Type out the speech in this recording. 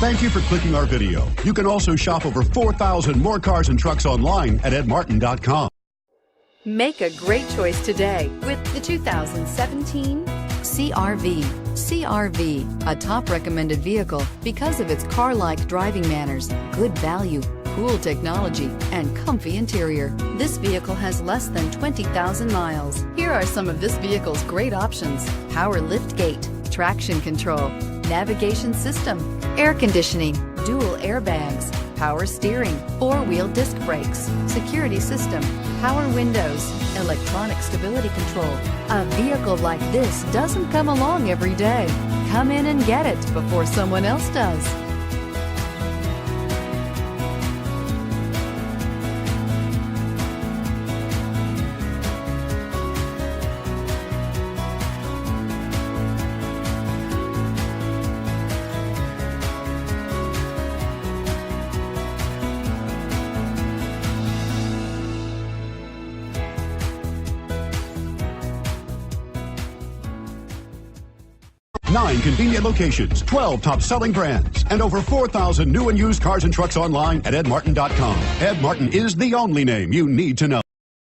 Thank you for clicking our video. You can also shop over 4,000 more cars and trucks online at edmartin.com. Make a great choice today with the 2017 CR-V. CR-V, a top recommended vehicle because of its car-like driving manners, good value, cool technology, and comfy interior. This vehicle has less than 20,000 miles. Here are some of this vehicle's great options: power liftgate, traction control, navigation system, air conditioning, dual airbags, power steering, four-wheel disc brakes, security system, power windows, electronic stability control. A vehicle like this doesn't come along every day. Come in and get it before someone else does. Nine convenient locations, 12 top-selling brands, and over 4,000 new and used cars and trucks online at edmartin.com. Ed Martin is the only name you need to know.